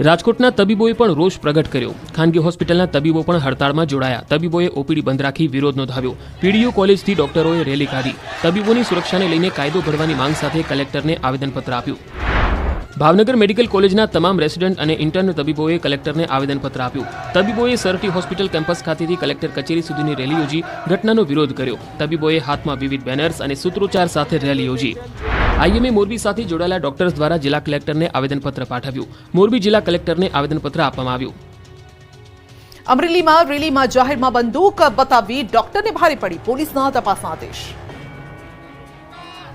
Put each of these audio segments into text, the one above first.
રાજકોટના તબીબોએ પણ રોષ પ્રગટ કર્યો। ખાનગી હોસ્પિટલના તબીબો પણ હડતાળમાં જોડાયા। તબીબોએ ઓપીડી બંધ રાખી વિરોધ નોંધાવ્યો। પીડીયુ કોલેજથી ડોક્ટરોએ રેલી કાઢી। તબીબોની સુરક્ષાને લઈને કાયદો ઘડવાની માંગ સાથે કલેક્ટરને આવેદનપત્ર આપ્યું। ભાવનગર મેડિકલ કોલેજના તમામ રેસિડેન્ટ અને ઇન્ટર્ન તબીબોએ કલેક્ટરને આવેદનપત્ર આપ્યું। તબીબોએ સરટી હોસ્પિટલ કેમ્પસ ખાતેથી કલેક્ટર કચેરી સુધીની રેલી યોજી ઘટનાનો વિરોધ કર્યો। તબીબોએ હાથમાં વિવિધ બેનર્સ અને સૂત્રોચ્ચાર સાથે રેલી યોજી। આઈએમએ મોરબી સાથે જોડાયેલા ડોક્ટર્સ દ્વારા જિલ્લા કલેક્ટરને આવેદનપત્ર પાઠવ્યું। મોરબી જિલ્લા કલેક્ટરને આવેદનપત્ર આપવામાં આવ્યું। અમરેલીમાં રેલીમાં જાહેરમાં બંદૂક બતાવી ડોક્ટરને ભારે પડી પોલીસના તપાસના આદેશ।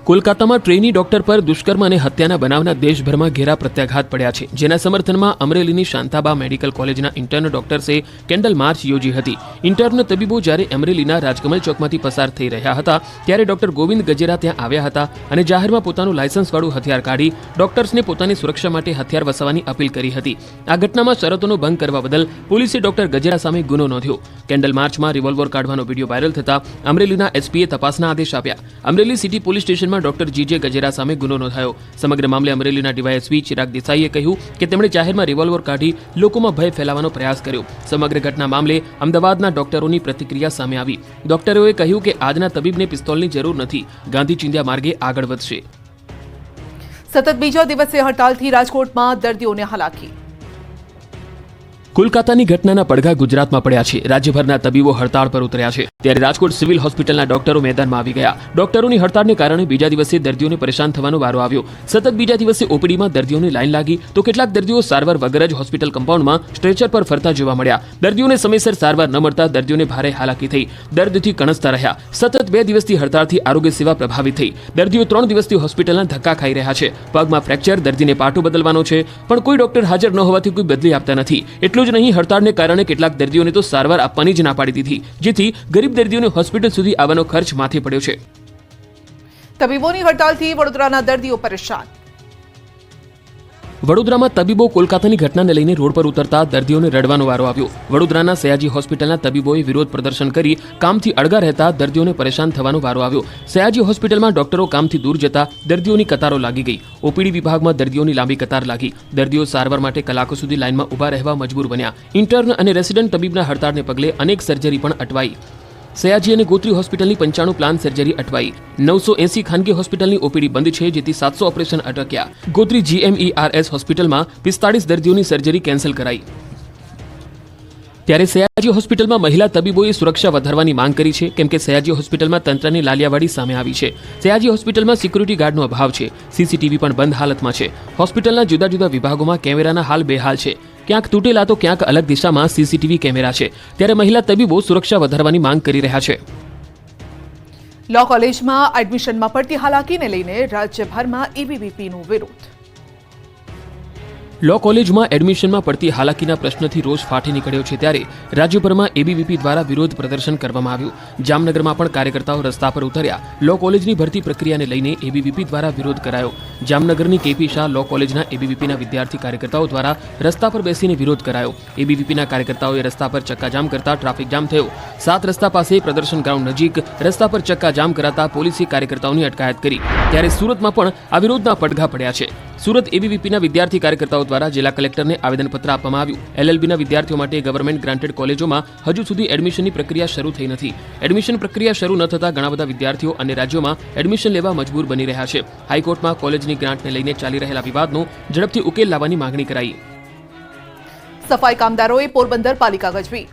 કોલકાતામાં ટ્રેની ડોક્ટર પર દુષ્કર્મ અને હત્યાના બનાવના દેશભરમાં ઘેરા પ્રત્યાઘાત પડ્યા છે, જેના સમર્થનમાં અમરેલીની શાંતાબા મેડિકલ કોલેજના ઇન્ટર્ન ડોક્ટર્સે કેન્ડલ માર્ચ યોજી હતી। ઇન્ટર્ન તબીબો જ્યારે અમરેલીના રાજકમલ ચોકમાંથી પસાર થઈ રહ્યા હતા ત્યારે ડોક્ટર ગોવિંદ ગજેરા ત્યાં આવ્યા હતા અને જાહેરમાં પોતાનું લાયસન્સવાળું હથિયાર કાઢી ડોક્ટર્સને પોતાની સુરક્ષા માટે હથિયાર વસાવવાની અપીલ કરી હતી। આ ઘટનામાં શરતોનો ભંગ કરવા બદલ પોલીસે ડોક્ટર ગજેરા સામે ગુનો નોંધ્યો। કેન્ડલ માર્ચમાં રિવોલ્વર કાઢવાનો વિડીયો વાયરલ થતા અમરેલીના એસપીએ તપાસના આદેશ આપ્યા। અમરેલી સિટી પોલીસ સ્ટેશનમાં ડોક્ટર જીજે ગજેરા સામે ગુનો નોંધાયો। સમગ્ર મામલે અમરેલીના ડીવાયએસપી ચિરાગ દેસાઈએ કહ્યું કે તેમણે જાહેરમાં રિવોલ્વર કાઢી લોકોમાં ભય ફેલાવવાનો પ્રયાસ કર્યો। સમગ્ર ઘટના મામલે અમદાવાદના ડોક્ટરોની પ્રતિક્રિયા સામે આવી। ડોક્ટરોએ કહ્યું કે આજના તબીબને પિસ્તોલની જરૂર નથી, ગાંધી ચિંધ્યા માર્ગે આગળ વધશે। સતત બીજા દિવસે હડતાલથી રાજકોટમાં દર્દીઓને હાલાકી। કોલકાતાની ઘટનાના પડઘા ગુજરાતમાં પડ્યા છે। રાજ્યભરના તબીબો હડતાળ પર ઉતર્યા છે, ત્યારે રાજકોટ સિવિલ હોસ્પિટલના ડોક્ટરો મેદાનમાં આવી ગયા। ડોક્ટરોની હડતાળને કારણે બીજા દિવસે દર્દીઓને પરેશાન થવાનો વારો આવ્યો। સતત બીજા દિવસે ઓપીડીમાં દર્દીઓની લાઈન લાગી તો કેટલાક દર્દીઓ સારવાર વગર જ હોસ્પિટલ કમ્પાઉન્ડમાં સ્ટ્રેચર પર ફરતા જોવા મળ્યા। દર્દીઓને સમયસર સારવાર ન મળતા દર્દીઓને ભારે હાલાકી થઈ, દર્દથી કણસતા રહ્યા। સતત 2 દિવસથી હડતાળથી આરોગ્ય સેવા પ્રભાવિત થઈ। દર્દીઓ 3 દિવસથી હોસ્પિટલના ધક્કા ખાઈ રહ્યા છે। પગમાં ફ્રેક્ચર, દર્દીને પાટો બદલવાનો છે, પણ કોઈ ડોક્ટર હાજર ન હોવાથી કોઈ બદલી આપતા નથી। એટલું જ નહીં, હડતાળને કારણે કેટલાક દર્દીઓને તો સારવાર આપવાની જ ના પાડી દીધી, જેથી ગરીબ દર્દીઓને હોસ્પિટલ સુધી આવવાનો ખર્ચ માથે પડ્યો છે। તબીબોની હડતાલથી વડોદરાના દર્દીઓ પરેશાન। વડોદરામાં તબીબો કોલકાતાની ઘટનાને લઈને રોડ પર ઉતરતા દર્દીઓને રડવાનો વારો આવ્યો। વડોદરાના સયાજી હોસ્પિટલના તબીબોએ વિરોધ પ્રદર્શન કરી કામથી અળગા રહેતા દર્દીઓને પરેશાન થવાનો વારો આવ્યો। સયાજી હોસ્પિટલમાં ડોક્ટરો કામથી દૂર જતા દર્દીઓની કતારો લાગી ગઈ। ઓપીડી વિભાગમાં દર્દીઓની લાંબી કતાર લાગી। દર્દીઓ સારવાર માટે કલાકો સુધી લાઇનમાં ઊભા રહેવા મજબૂર બન્યા। ઇન્ટર્ન અને રેસિડેન્ટ તબીબના હડતાળને પગલે અનેક સર્જરી પણ અટવાઈ। સયાજી અને ગોત્રી હોસ્પિટલની 95 પ્લાન સર્જરી અટવાઈ। 980 ખાનગી હોસ્પિટલની ઓપીડી બંધ છે, જેથી 700 ઓપરેશન અટક્યા। ગોત્રી GMERS હોસ્પિટલમાં 45 દર્દીઓની સર્જરી કેન્સલ કરાઈ। ત્યારે સયાજી હોસ્પિટલમાં મહિલા તબીબોએ સુરક્ષા વધારવાની માંગ કરી છે, કેમ કે સયાજી હોસ્પિટલમાં તંત્રની લાલિયાવાડી સામે આવી છે। સયાજી હોસ્પિટલમાં સિક્યુરિટી ગાર્ડનો અભાવ છે, સીસીટીવી પણ બંધ હાલતમાં છે। હોસ્પિટલના જુદા જુદા વિભાગોમાં કેમેરાના હાલ બેહાલ છે, ક્યાંક તૂટેલા તો ક્યાંક અલગ દિશામાં સીસીટીવી કેમેરા છે। ત્યારે મહિલા તબીબો સુરક્ષા વધારવાની માંગ કરી રહ્યા છે। લો કોલેજમાં એડમિશનમાં પડતી હાલાકીને લઈને રાજ્યભરમાં એબીવીપીનો વિરોધ। લો કોલેજમાં એડમિશનમાં પડતી હાલાકીના પ્રશ્નથી રોષ ફાટી નીકળ્યો છે, ત્યારે રાજ્યભરમાં એબીવીપી દ્વારા વિરોધ પ્રદર્શન કરવામાં આવ્યું। જામનગરમાં પણ કાર્યકર્તાઓ રસ્તા પર ઉતર્યા। લો કોલેજની ભરતી પ્રક્રિયાને લઈને એબીવીપી દ્વારા વિરોધ કરાયો। જામનગરની કેપી શાહ લો કોલેજના એબીવીપીના વિદ્યાર્થી કાર્યકર્તાઓ દ્વારા રસ્તા પર બેસીને વિરોધ કરાયો। એબીવીપીના કાર્યકર્તાઓએ રસ્તા પર ચક્કાજામ કરતા ટ્રાફિક જામ થયો। 7 રસ્તા પાસે પ્રદર્શન ગ્રાઉન્ડ નજીક રસ્તા પર ચક્કાજામ કરાતા પોલીસે કાર્યકર્તાઓની અટકાયત કરી। ત્યારે સુરતમાં પણ આ વિરોધના પડઘા પડ્યા છે। સુરત એબીવીપીના વિદ્યાર્થી કાર્યકર્તાઓ દ્વારા જિલ્લા કલેક્ટરને આવેદનપત્ર આપવામાં આવ્યું। એલએલબીના વિદ્યાર્થીઓ માટે ગવર્મેન્ટ ગ્રાન્ટેડ કોલેજોમાં હજુ સુધી એડમિશનની પ્રક્રિયા શરૂ થઈ નથી। એડમિશન પ્રક્રિયા શરૂ ન થતાં ઘણા બધા વિદ્યાર્થીઓ અને રાજ્યોમાં એડમિશન લેવા મજબૂર બની રહ્યા છે। હાઈકોર્ટમાં કોલેજની ગ્રાન્ટને લઈને ચાલી રહેલા વિવાદનો ઝડપથી ઉકેલ લાવવાની માંગણી કરાઈ। સફાઈ કામદારોએ પોરબંદર પાલિકા ગજવી।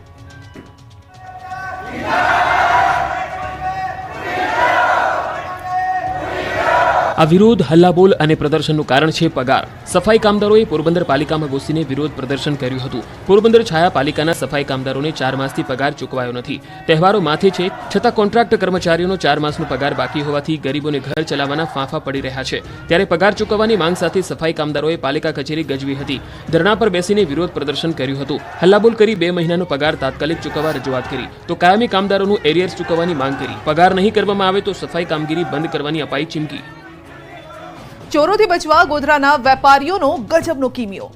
આ વિરોધ, હલ્લાબોલ અને પ્રદર્શનનું કારણ છે પગાર। સફાઈ કામદારોએ પોરબંદર પાલિકામાં ઘૂસીને વિરોધ પ્રદર્શન કર્યું હતું। પોરબંદર છાયા પાલિકાના સફાઈ કામદારોને 4 માસથી પગાર ચૂકવાયો નથી। તહેવારો માથે છે, છતાં કોન્ટ્રાક્ટ કર્મચારીઓનો 4 માસનો પગાર બાકી હોવાથી ગરીબોને ઘર ચલાવવાના ફાંફા પડી રહ્યા છે। ત્યારે પગાર ચૂકવવાની માંગ સાથે સફાઈ કામદારોએ પાલિકા કચેરી ગજવી હતી। ધરણા પર બેસીને વિરોધ પ્રદર્શન કર્યું હતું। હલ્લાબોલ કરી 2 મહિનાનો પગાર તાત્કાલિક ચૂકવવા રજૂઆત કરી તો કાયમી કામદારોનું એરિયર્સ ચૂકવવાની માંગ કરી। પગાર નહીં કરવામાં આવે તો સફાઈ કામગીરી બંધ કરવાની અપાઈ ચીમકી। ચોરોથી બચવા ગોધરાના વેપારીઓનો ગજબનો કિમિયો।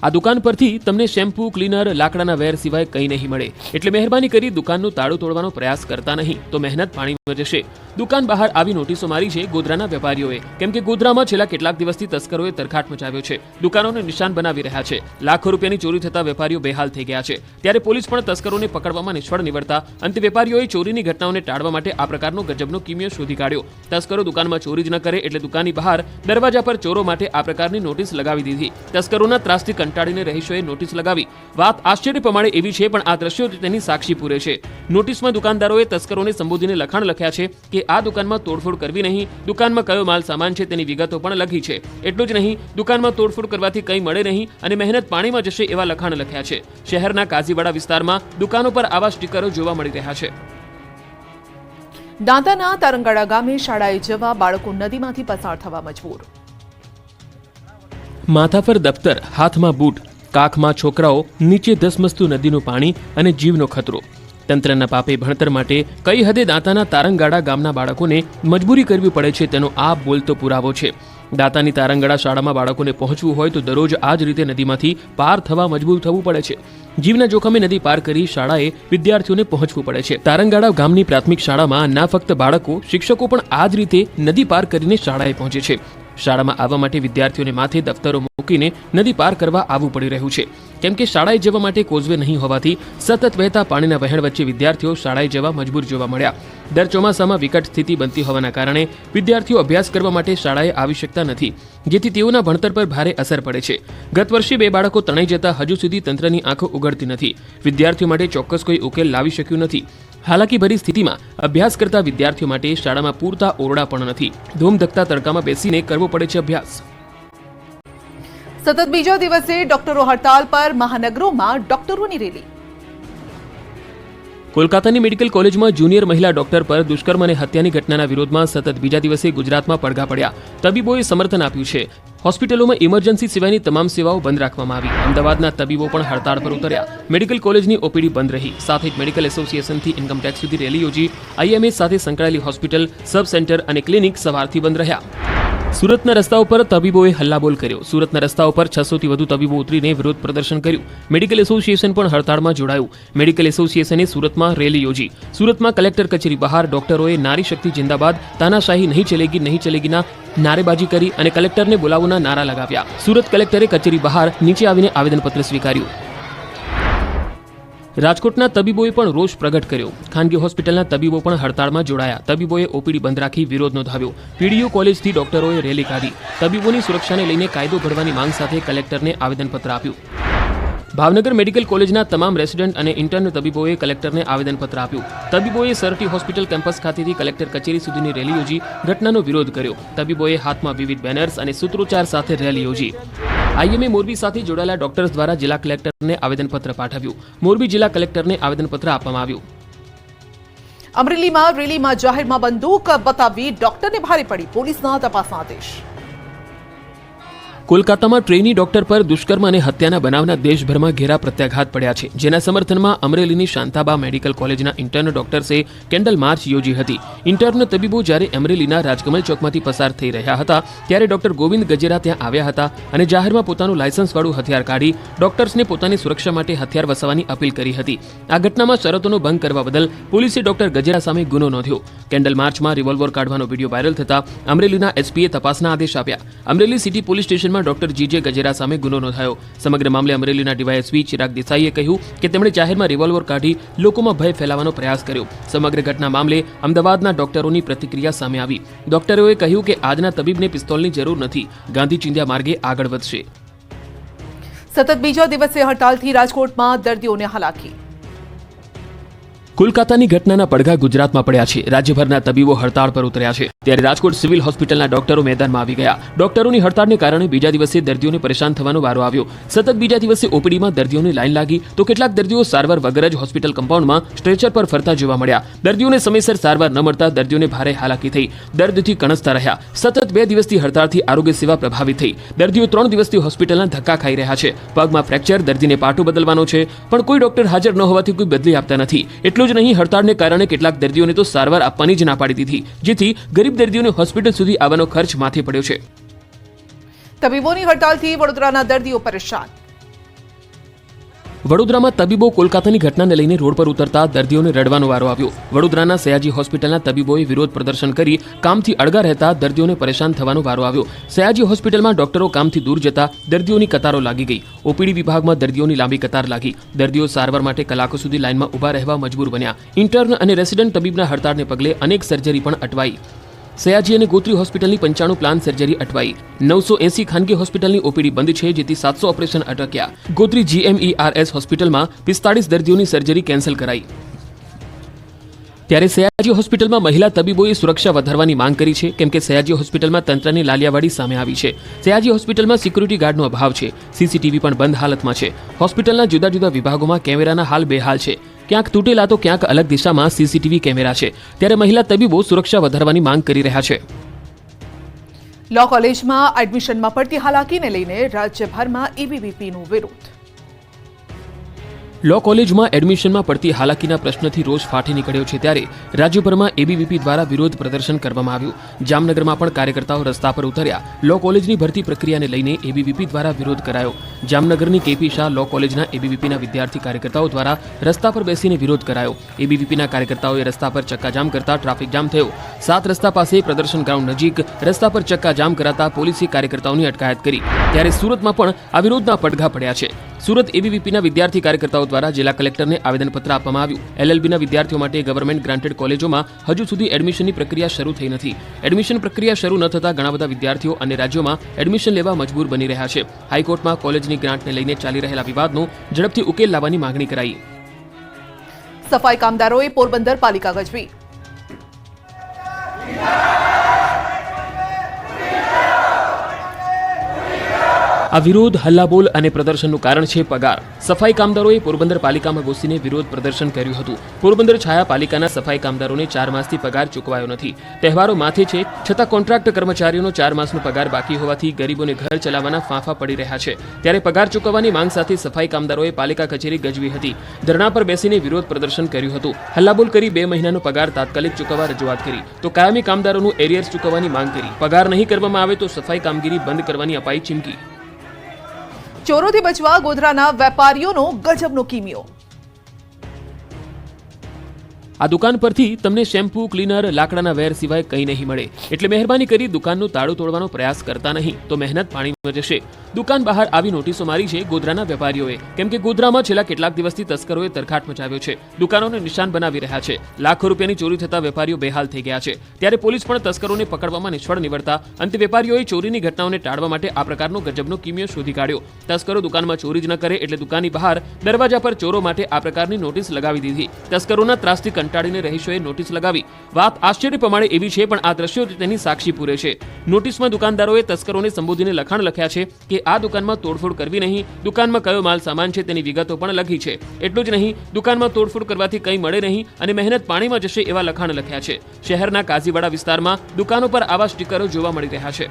આ દુકાન પરથી તમને શેમ્પૂ, ક્લીનર, લાકડાના વેર સિવાય કંઈ નહીં મળે. એટલે મહેરબાની કરી દુકાનનું તાળું તોડવાનો પ્રયાસ કરતા નહીં, તો મહેનત પાણીમાં જશે. દુકાન બહાર આવી નોટિસો મારી છે ગોધરાના વેપારીઓએ, કેમ કે ગોધરામાં છેલ્લા કેટલાક દિવસથી તસ્કરોએ તરખાટ મચાવ્યો છે. દુકાનોને નિશાન બનાવી રહ્યા છે. લાખો રૂપિયાની ચોરી થતા વેપારીઓ બેહાલ થઈ ગયા છે. ત્યારે પોલીસ પણ તસ્કરોને પકડવામાં નિષ્ફળ નીવડતા અંતે વેપારીઓએ ચોરીની ઘટનાઓને ટાળવા માટે આ પ્રકારનો ગજબનો કિમિયો શોધી કાઢ્યો. તસ્કરો દુકાનમાં ચોરી જ ન કરે એટલે દુકાનની બહાર દરવાજા પર ચોરો માટે આ પ્રકારની નોટિસ લગાવી દીધી. તસ્કરોના ત્રાસથી કંટાળીને રહીશોએ નોટિસ લગાવી. વાત આશ્ચર્ય પ્રમાણે એવી છે, પણ આ દ્રશ્યો તેની સાક્ષી પૂરે છે. નોટિસમાં દુકાનદારોએ તસ્કરોને સંબોધીને લખાણ લખ્યા છે કે આ દુકાનમાં તોડફોડ કરવી નહીં, દુકાનમાં કયો માલ સામાન છે તેની વિગતો પણ લખી છે. એટલું જ નહીં, દુકાનમાં તોડફોડ કરવાથી કંઈ મળે નહીં અને મહેનત પાણીમાં જશે એવા લખાણ લખ્યા છે. શહેરના કાઝીવાડા વિસ્તારમાં દુકાનો પર આવા સ્ટીકરો જોવા મળી રહ્યા છે. દાંતાના તારંગાડા ગામે શાળાએ જવા બાળકો નદીમાંથી પસાર થવા મજબૂર. માથા પર દફતર, હાથમાં બૂટ, કાખમાં છોકરાઓ, નીચે ધસમસતું નદીનું પાણી અને જીવનો ખતરો. તંત્રના પાપે ભણતર માટે કઈ હદે દાંતાના તારંગાડા ગામના બાળકોને મજબૂરી કરવી પડે છે તેનો આ બોલતો પુરાવો છે. દાંતાની તારંગાડા શાળામાં બાળકોને પહોંચવું હોય તો દરરોજ આ જ રીતે નદીમાંથી પાર થવા મજબૂર થવું પડે છે. જીવના જોખમે નદી પાર કરી શાળાએ વિદ્યાર્થીઓને પહોંચવું પડે છે. તારંગાડા ગામની પ્રાથમિક શાળામાં ના ફક્ત બાળકો, શિક્ષકો પણ આ જ રીતે નદી પાર કરીને શાળાએ પહોંચે છે. શાળામાં આવવા માટે વિદ્યાર્થીઓને માથે દફતરો મૂકીને નદી પાર કરવા આવવું પડી રહ્યું છે, કેમ કે શાળાએ જવા માટે કોઝવે નહીં હોવાથી સતત વહેતા પાણીના વહેણ વચ્ચે વિદ્યાર્થીઓ શાળાએ જવા મજબૂર જોવા મળ્યા. દર ચોમાસામાં વિકટ સ્થિતિ બનતી હોવાના કારણે વિદ્યાર્થીઓ અભ્યાસ કરવા માટે શાળાએ આવી શકતા નથી, જેથી તેઓના ભણતર પર ભારે અસર પડે છે. ગત વર્ષે 2 બાળકો તણાઈ જતા હજુ સુધી તંત્રની આંખો ઉઘડતી નથી. વિદ્યાર્થીઓ માટે ચોક્કસ કોઈ ઉકેલ લાવી શક્યું નથી. હાલાકી ભરી સ્થિતિમાં અભ્યાસ કરતા વિદ્યાર્થીઓ માટે શાળામાં પૂરતા ઓરડા પણ નથી. ધૂમધકતા તડકામાં બેસીને કરવો પડે છે અભ્યાસ. સતત બીજા દિવસે ડોક્ટરો હડતાલ પર, મહાનગરોમાં ડોક્ટરોની રેલી. કોલકાતાની મેડિકલ કોલેજમાં જુનિયર મહિલા ડોક્ટર પર દુષ્કર્મ અને હત્યાની ઘટનાના વિરોધમાં સતત બીજા દિવસે ગુજરાતમાં પડઘા પડ્યા. તબીબોએ સમર્થન આપ્યું છે. હોસ્પિટલોમાં ઇમરજન્સી સિવાયની તમામ સેવાઓ બંધ રાખવામાં આવી. અમદાવાદના તબીબો પણ હડતાળ પર ઉતર્યા. મેડિકલ કોલેજની ઓપીડી બંધ રહી. સાથે જ મેડિકલ એસોસિએશનથી ઇન્કમટેક્સ સુધી રેલી યોજી. આઈએમએ સાથે સંકળાયેલી હોસ્પિટલ, સબ સેન્ટર અને ક્લિનિક સવારથી બંધ રહ્યા. સુરતના રસ્તાઓ પર તબીબોએ હલ્લાબોલ કર્યો. સુરતના રસ્તાઓ પર 600 થી વધુ તબીબો ઉતરીને વિરોધ પ્રદર્શન કર્યું. મેડિકલ એસોસિએશન પણ હડતાળમાં જોડાયું. મેડિકલ એસોસિએશને સુરતમાં રેલી યોજી. સુરતમાં કલેક્ટર કચેરી બહાર ડોક્ટરોએ નારી શક્તિ જિંદાબાદ, તાનાશાહી નહીં ચલેગીના નારેબાજી કરી અને કલેક્ટરને બોલાવવાના નારા લગાવ્યા. સુરત કલેક્ટરે કચેરી બહાર નીચે આવીને આવેદનપત્ર સ્વીકાર્યું. રાજકોટના તબીબોએ પણ રોષ પ્રગટ કર્યો. ખાનગી હોસ્પિટલના તબીબો પણ હડતાળમાં જોડાયા. તબીબોએ ઓપીડી બંધ રાખી વિરોધ નોંધાવ્યો. પીડીયુ કોલેજથી ડોક્ટરોએ રેલી કાઢી. તબીબોની સુરક્ષાને લઈને કાયદો ઘડવાની માંગ સાથે કલેક્ટરને આવેદનપત્ર આપ્યું. ભાવનગર મેડિકલ કોલેજના તમામ રેસિડેન્ટ અને ઇન્ટર્ન તબીબોએ કલેક્ટરને આવેદનપત્ર આપ્યું. તબીબોએ સરટી હોસ્પિટલ કેમ્પસ ખાતેથી કલેક્ટર કચેરી સુધીની રેલી યોજી ઘટનાનો વિરોધ કર્યો. તબીબોએ હાથમાં વિવિધ બેનર્સ અને સૂત્રોચ્ચાર સાથે રેલી યોજી. આઈએમએ મોરબી સાથે જોડાયેલા ડોક્ટર્સ દ્વારા જિલ્લા કલેક્ટરને આવેદનપત્ર પાઠવ્યું. મોરબી જિલ્લા કલેક્ટરને આવેદનપત્ર આપવામાં આવ્યું. અમરેલીમાં રેલીમાં જાહેરમાં બંદૂક બતાવી ડોક્ટરને ભારે પડી. પોલીસના તપાસના આદેશ. કોલકાતામાં ટ્રેની ડોક્ટર પર દુષ્કર્મ અને હત્યાના બનાવના દેશભરમાં ઘેરા પ્રત્યાઘાત પડ્યા છે, જેના સમર્થનમાં અમરેલીની શાંતાબા મેડિકલ કોલેજના ઇન્ટર્ન ડોક્ટર્સે કેન્ડલ માર્ચ યોજી હતી. ઇન્ટર્ન તબીબો જ્યારે અમરેલીના રાજકમલ ચોકમાંથી પસાર થઈ રહ્યા હતા ત્યારે ડોક્ટર ગોવિંદ ગજેરા ત્યાં આવ્યા હતા અને જાહેરમાં પોતાનું લાયસન્સવાળું હથિયાર કાઢી ડોક્ટર્સને પોતાની સુરક્ષા માટે હથિયાર વસાવવાની અપીલ કરી હતી. આ ઘટનામાં શરતોનો ભંગ કરવા બદલ પોલીસે ડોક્ટર ગજેરા સામે ગુનો નોંધ્યો. કેન્ડલ માર્ચમાં રિવોલ્વર કાઢવાનો વિડીયો વાયરલ થતા અમરેલીના એસપીએ તપાસના આદેશ આપ્યા. અમરેલી સિટી પોલીસ સ્ટેશનમાં ડોક્ટર જીજે ગજેરા સામે ગુનો નોંધાયો. સમગ્ર મામલે અમરેલીના ડીવાયએસપી ચિરાગ દેસાઈએ કહ્યું કે તેમણે જાહેરમાં રિવોલ્વર કાઢી લોકોમાં ભય ફેલાવવાનો પ્રયાસ કર્યો. સમગ્ર ઘટના મામલે અમદાવાદના ડોક્ટરોની પ્રતિક્રિયા સામે આવી. ડોક્ટરોએ કહ્યું કે આજના તબીબને પિસ્તોલની જરૂર નથી, ગાંધી ચિંધ્યા માર્ગે આગળ વધશે. સતત બીજા દિવસે હડતાલથી રાજકોટમાં દર્દીઓને હાલાકી. કોલકાતાની ઘટનાના પડઘા ગુજરાતમાં પડ્યા છે. રાજ્યભરના તબીબો હડતાળ પર ઉતર્યા છે. ત્યારે રાજકોટ સિવિલ હોસ્પિટલના ડોક્ટરો મેદાનમાં આવી ગયા. ડોક્ટરોની હડતાળને કારણે બીજા દિવસે દર્દીઓને પરેશાન થવાનો વારો આવ્યો. સતત બીજા દિવસે ઓપીડીમાં દર્દીઓની લાઈન લાગી તો કેટલાક દર્દીઓ સારવાર વગર જ હોસ્પિટલ કમ્પાઉન્ડમાં સ્ટ્રેચર પર ફરતા જોવા મળ્યા. દર્દીઓને સમયસર સારવાર ન મળતા દર્દીઓને ભારે હાલાકી થઈ. દર્દથી કણસતા રહ્યા. સતત 2 દિવસથી હડતાળથી આરોગ્ય સેવા પ્રભાવિત થઈ. દર્દીઓ 3 દિવસથી હોસ્પિટલના ધક્કા ખાઈ રહ્યા છે. પગમાં ફ્રેક્ચર, દર્દીને પાટો બદલવાનો છે, પણ કોઈ ડોક્ટર હાજર ન હોવાથી કોઈ બદલી આપતા નથી. એટલું જ નહીં, હડતાળને કારણે કેટલાક દર્દીઓને તો સારવાર આપવાની જ ના પાડી દીધી, જેથી ગરીબ દર્દીઓને હોસ્પિટલ સુધી આવવાનો ખર્ચ માથે પડ્યો છે. તબીબોની હડતાલથી વડોદરાના દર્દીઓ પરેશાન. વડોદરામાં તબીબો કોલકાતાની ઘટનાને લઈને રોડ પર ઉતરતા દર્દીઓને રડવાનો વારો આવ્યો. વડોદરાના સયાજી હોસ્પિટલના તબીબોએ વિરોધ પ્રદર્શન કરી કામથી અળગા રહેતા દર્દીઓને પરેશાન થવાનો વારો આવ્યો. સયાજી હોસ્પિટલમાં ડોક્ટરો કામથી દૂર જતા દર્દીઓની કતારો લાગી ગઈ. ઓપીડી વિભાગમાં દર્દીઓની લાંબી કતાર લાગી. દર્દીઓ સારવાર માટે કલાકો સુધી લાઇનમાં ઊભા રહેવા મજબૂર બન્યા. ઇન્ટર્ન અને રેસિડેન્ટ તબીબના હડતાળને પગલે અનેક સર્જરી પણ અટવાઈ. સયાજી અને ગોત્રી હોસ્પિટલની 95 પ્લાન સર્જરી અટવાઈ. 980 ખાનગી હોસ્પિટલની ઓપીડી બંધ છે, જેથી 700 ઓપરેશન અટક્યા. ગોત્રી GMERS હોસ્પિટલમાં 45 દર્દીઓની સર્જરી કેન્સલ કરાઈ. ત્યારે સયાજી હોસ્પિટલમાં મહિલા તબીબોએ સુરક્ષા વધારવાની માંગ કરી છે, કેમ કે સયાજી હોસ્પિટલમાં તંત્રની લાલિયાવાડી સામે આવી છે. સયાજી હોસ્પિટલમાં સિક્યુરિટી ગાર્ડનો અભાવ છે. સીસીટીવી પણ બંધ હાલતમાં છે. હોસ્પિટલના જુદા જુદા વિભાગોમાં કેમેરાના હાલ બેહાલ છે. ક્યાંક તૂટેલા તો ક્યાંક અલગ દિશામાં સીસીટીવી કેમેરા છે. ત્યારે મહિલા તબીબો સુરક્ષા વધારવાની માંગ કરી રહ્યા છે. લો કોલેજમાં એડમિશનમાં પડતી હાલાકીને લઈને રાજ્યભરમાં એબીવીપીનો વિરોધ. લો કોલેજમાં એડમિશનમાં પડતી હાલાકીના પ્રશ્નથી રોષ ફાટી નીકળ્યો છે. ત્યારે રાજ્યભરમાં એબીવીપી દ્વારા વિરોધ પ્રદર્શન કરવામાં આવ્યું. જામનગરમાં પણ કાર્યકર્તાઓ રસ્તા પર ઉતર્યા. લો કોલેજની ભરતી પ્રક્રિયાને લઈને એબીવીપી દ્વારા વિરોધ કરાયો. જામનગરની કેપી શાહ લો કોલેજના એબીવીપીના વિદ્યાર્થી કાર્યકર્તાઓ દ્વારા રસ્તા પર બેસીને વિરોધ કરાયો. એબીવીપીના કાર્યકર્તાઓએ રસ્તા પર ચક્કાજામ કરતા ટ્રાફિક જામ થયો. 7 રસ્તા પાસે પ્રદર્શન ગ્રાઉન્ડ નજીક રસ્તા પર ચક્કાજામ કરાતા પોલીસે કાર્યકર્તાઓની અટકાયત કરી. ત્યારે સુરતમાં પણ આ વિરોધના પડઘા પડ્યા છે. સુરત એબીવીપીના વિદ્યાર્થી કાર્યકર્તાઓ દ્વારા જિલ્લા કલેક્ટરને આવેદનપત્ર આપવામાં આવ્યું. LLBના વિદ્યાર્થીઓ માટે ગવર્મેન્ટ ગ્રાન્ટેડ કોલેજોમાં હજુ સુધી એડમિશનની પ્રક્રિયા શરૂ થઈ નથી. એડમિશન પ્રક્રિયા શરૂ ન થતાં ઘણા બધા વિદ્યાર્થીઓ અને રાજ્યોમાં એડમિશન લેવા મજબૂર બની રહ્યા છે. હાઈકોર્ટમાં કોલેજની ગ્રાન્ટને લઈને ચાલી રહેલા વિવાદનો ઝડપથી ઉકેલ લાવવાની માંગણી કરાઈ. સફાઈ કામદારોએ પોરબંદર પાલિકા ગજવી. આ વિરોધ, હલ્લાબોલ અને પ્રદર્શનનું કારણ છે પગાર. સફાઈ કામદારોએ પોરબંદર પાલિકામાં ઘૂસીને વિરોધ પ્રદર્શન કર્યું હતું. પોરબંદર છાયા પાલિકાના સફાઈ કામદારોને 4 માસથી પગાર ચૂકવાયો નથી. તહેવારો માથે છે, છતાં કોન્ટ્રાક્ટ કર્મચારીઓનો 4 માસનો પગાર બાકી હોવાથી ગરીબોને ઘર ચલાવવાના ફાંફા પડી રહ્યા છે. ત્યારે પગાર ચૂકવવાની માંગ સાથે સફાઈ કામદારોએ પાલિકા કચેરી ગજવી હતી. ધરણા પર બેસીને વિરોધ પ્રદર્શન કર્યું હતું. હલ્લાબોલ કરી 2 મહિનાનો પગાર તાત્કાલિક ચૂકવવા રજૂઆત કરી તો કાયમી કામદારોનું એરિયર્સ ચૂકવવાની માંગ કરી. પગાર નહીં કરવામાં આવે તો સફાઈ કામગીરી બંધ કરવાની અપાઈ ચીમકી. ચોરોથી બચવા ગોધરાના વેપારીઓનો ગજબનો કિમિયો. આ દુકાન પરથી તમને શેમ્પૂ, ક્લીનર, લાકડાના વેર સિવાય કંઈ નહીં મળે. એટલે મહેરબાની કરી દુકાનનું તાળું તોડવાનો પ્રયાસ કરતા નહીં, તો મહેનત પાણીમાં જશે. દુકાન બહાર આવી નોટિસો મારી છે ગોધરાના વેપારીઓએ, કેમ કે ગોધરામાં છેલ્લા કેટલાક દિવસથી તસ્કરોએ તરખાટ મચાવ્યો છે. દુકાનોને નિશાન બનાવી રહ્યા છે. લાખો રૂપિયાની ચોરી થતા વેપારીઓ બેહાલ થઈ ગયા છે. ત્યારે પોલીસ પણ તસ્કરોને પકડવામાં નિષ્ફળ નીવડતા અંતે વેપારીઓએ ચોરીની ઘટનાઓને ટાળવા માટે આ પ્રકારનો ગજબનો કિમિયો શોધી કાઢ્યો. તસ્કરો દુકાનમાં ચોરી જ ન કરે એટલે દુકાનની બહાર દરવાજા પર ચોરો માટે આ પ્રકારની નોટિસ લગાવી દીધી. તસ્કરોના ત્રાસથી કંટાળીને રહીશોએ નોટિસ લગાવી. વાત આશ્ચર્ય પ્રમાણે એવી છે, પણ આ દ્રશ્યો તેની સાક્ષી પૂરે છે. નોટિસમાં દુકાનદારોએ તસ્કરોને સંબોધીને લખાણ લખ્યા છે કે આ દુકાનમાં તોડફોડ કરવી નહીં, દુકાનમાં કયો માલ સામાન છે તેની વિગતો પણ લખી છે. એટલું જ નહીં, દુકાનમાં તોડફોડ કરવાથી કંઈ મળે નહીં અને મહેનત પાણીમાં જશે એવા લખાણ લખ્યા છે. શહેરના કાઝીવાડા વિસ્તારમાં દુકાનો પર આવા સ્ટીકરો જોવા મળી રહ્યા છે.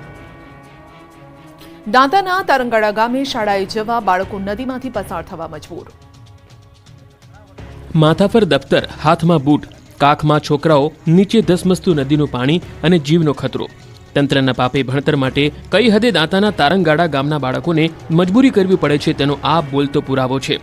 દાંતાના તારંગાડા ગામે શાળાએ જવા બાળકો નદીમાંથી પસાર થવા મજબૂર. માથા પર દફતર, હાથમાં બૂટ, કાખમાં છોકરાઓ, નીચે ધસમસતું નદીનું પાણી અને જીવનો ખતરો. તંત્રના પાપે ભણતર માટે કઈ હદે દાંતાના તારંગાડા ગામના બાળકોને મજબૂરી કરવી પડે છે તેનો આ બોલતો પુરાવો છે.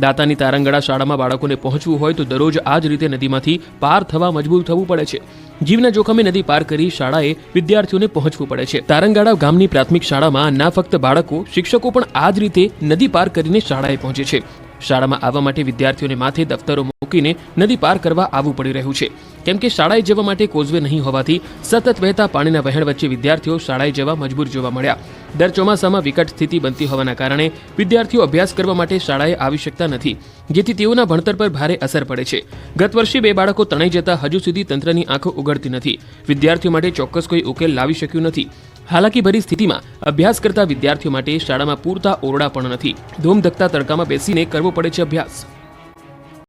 દાંતાની તારંગાડા શાળામાં બાળકોને પહોંચવું હોય તો દરરોજ આ જ રીતે નદીમાંથી પાર થવા મજબૂર થવું પડે છે. જીવના જોખમે નદી પાર કરી શાળાએ વિદ્યાર્થીઓને પહોંચવું પડે છે. તારંગાડા ગામની પ્રાથમિક શાળામાં ના ફક્ત બાળકો, શિક્ષકો પણ આ જ રીતે નદી પાર કરીને શાળાએ પહોંચે છે. શાળામાં આવવા માટે વિદ્યાર્થીઓને માથે દફતરો મૂકીને નદી પાર કરવા આવવું પડી રહ્યું છે, કેમ કે શાળાએ જવા માટે કોઝવે નહીં હોવાથી સતત વહેતા પાણીના વહેણ વચ્ચે વિદ્યાર્થીઓ શાળાએ જવા મજબૂર જોવા મળ્યા. દર ચોમાસામાં વિકટ સ્થિતિ બનતી હોવાના કારણે વિદ્યાર્થીઓ અભ્યાસ કરવા માટે શાળાએ આવી શકતા નથી, જેથી તેઓના ભણતર પર ભારે અસર પડે છે. ગત વર્ષે 2 બાળકો તણાઈ જતા હજુ સુધી તંત્રની આંખો ઉઘડતી નથી. વિદ્યાર્થીઓ માટે ચોક્કસ કોઈ ઉકેલ લાવી શક્યું નથી. હાલાકીભરી સ્થિતિમાં અભ્યાસ કરતા વિદ્યાર્થીઓ માટે શાળામાં પૂરતા ઓરડા પણ નથી. ધૂમધકતા તડકામાં બેસીને કરવો પડે છે અભ્યાસ.